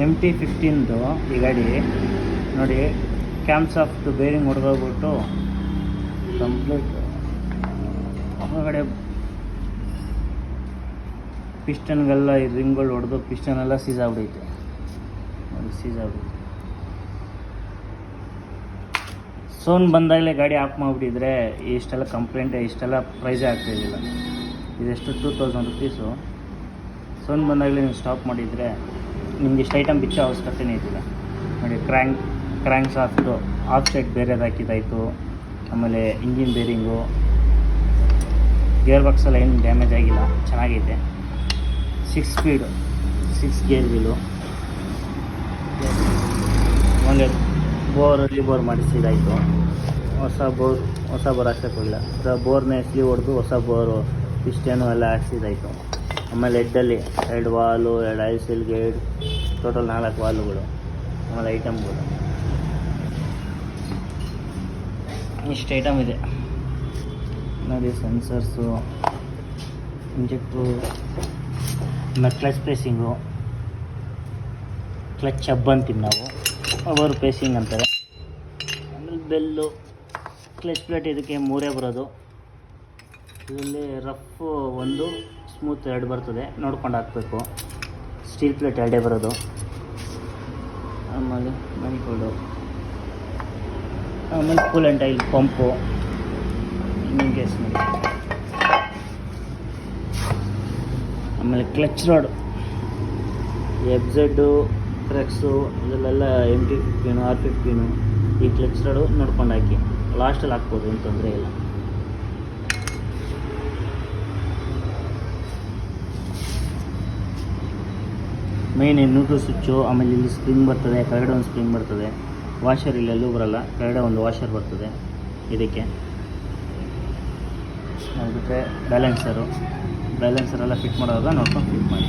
MT-15 ಈ ಗಾಡಿ ನೋಡಿ, ಕ್ಯಾಮ್ಸ್ ಆಫ್ ಬೇರಿಂಗ್ ಹೊಡೆದೋಗ್ಬಿಟ್ಟು ಕಂಪ್ಲೀಟ್ ಹೊರಗಡೆ ಪಿಸ್ಟನ್ಗೆಲ್ಲ ಈ ರಿಂಗ್ಗಳು ಹೊಡೆದು ಪಿಸ್ಟನ್ ಸೀಸ್ ಆಗ್ಬಿಡೈತೆ. ಸೀಸ್ ಆಗ್ಬಿಟ್ಟು ಸೌಂಡ್ ಬಂದಾಗಲೇ ಗಾಡಿ ಆಫ್ ಮಾಡಿಬಿಟ್ಟಿದ್ರೆ ಇಷ್ಟೆಲ್ಲ ಕಂಪ್ಲೇಂಟ್, ಇಷ್ಟೆಲ್ಲ ಪ್ರೈಸೇ ಆಗ್ತಾಯಿರಲಿಲ್ಲ. ಇದೆಷ್ಟು 2000 ರುಪೀಸು. ಸೌಂಡ್ ಬಂದಾಗಲೇ ನೀವು ಸ್ಟಾಪ್ ಮಾಡಿದರೆ ನಿಮ್ಗೆ ಇಷ್ಟು ಐಟಮ್ ಬಿಚ್ಚೋ ಅವಶ್ಯಕತೆನೇ ಇದ್ದಿಲ್ಲ. ನೋಡಿ, ಕ್ರ್ಯಾಂಕ್ ಸಾಫ್ಟು ಆಫ್ ಸೈಡ್ ಬೇರೆದು ಹಾಕಿದ್ದಾಯಿತು. ಆಮೇಲೆ ಇಂಜಿನ್ ಬೇರಿಂಗು, ಗೇರ್ ಬಾಕ್ಸೆಲ್ಲ ಏನು ಡ್ಯಾಮೇಜ್ ಆಗಿಲ್ಲ, ಚೆನ್ನಾಗೈತೆ. 6 ಸ್ಪೀಡು, 6 ಗೇರ್ ವೀಲು. ಆಮೇಲೆ ಬೋರ್ ಮಾಡಿಸಿದಾಯಿತು. ಹೊಸ ಬೋರ್ ಹಾಕ್ಸೋಕ್ಕಿಲ್ಲ, ಬೋರ್ನ ಸ್ಲೀವ್ ಹೊಡೆದು ಹೊಸ ಬೋರು ಪಿಸ್ಟನು ಎಲ್ಲ ಹಾಕ್ಸಿದಾಯಿತು. ಆಮೇಲೆ ಹೆಡ್ಡಲ್ಲಿ 2 ವಾಲು, 2 ಆಯಿಲ್ ಸೀಲ್ ಗೇಡ್, ಟೋಟಲ್ 4 ವಾಲುಗಳು. ಆಮೇಲೆ ಐಟಮ್ಗಳು ಇಷ್ಟು ಐಟಮ್ ಇದೆ ನೋಡಿ. ಸೆನ್ಸರ್ಸು, ಇಂಜೆಕ್ಟ್ರು, ಆಮೇಲೆ ಕ್ಲಚ್ ಪ್ರೇಸಿಂಗು, ಕ್ಲಚ್ ಹಬ್ ಅಂತೀವಿ ನಾವು, ಓವರ್ ಪ್ರೇಸಿಂಗ್ ಅಂತಾರೆ. ಆಮೇಲೆ ಬೆಲ್ಲು, ಕ್ಲಚ್ ಪ್ಲೇಟ್ ಇದಕ್ಕೆ 3 ಬರೋದು. ಇದರಲ್ಲಿ ರಫ್ 1, ಸ್ಮೂತ್ 2 ಬರ್ತದೆ, ನೋಡ್ಕೊಂಡು ಹಾಕಬೇಕು. ಸ್ಟೀಲ್ ಪ್ಲೇಟ್ 2 ಬರೋದು. ಆಮೇಲೆ ಮಣಿಕೋಡು, ಆಮೇಲೆ cool and oil pump, engine case ನೋಡಿ. ಆಮೇಲೆ ಕ್ಲಚ್ ರಾಡು, FZ, ಕ್ರೆಕ್ಸು, ಇದರಲ್ಲೆಲ್ಲ MT-15, R-15 ಈ ಕ್ಲಚ್ ರಾಡು ನೋಡ್ಕೊಂಡು ಹಾಕಿ. ಲಾಸ್ಟಲ್ಲಿ ಹಾಕ್ಬೋದು, ಏನು ತೊಂದರೆ ಇಲ್ಲ. Main neutral switch. ಆಮೇಲೆ ಇಲ್ಲಿ ಸ್ಪ್ರಿಂಗ್ ಬರ್ತದೆ, ಕೆಳಗಡೆ ಒಂದು ಸ್ಪ್ರಿಂಗ್ ಬರ್ತದೆ. ವಾಷರ್ ಇಲ್ಲೆಲ್ಲೂ ಬರೋಲ್ಲ, ಕೆಳಗಡೆ ಒಂದು ವಾಷರ್ ಬರ್ತದೆ ಇದಕ್ಕೆ. ಅದು ಬಿಟ್ಟರೆ ಬ್ಯಾಲೆನ್ಸರೆಲ್ಲ ಫಿಟ್ ಮಾಡೋವಾಗ ನೋಡ್ಕೊಂಡು ಫಿಟ್ ಮಾಡಿ.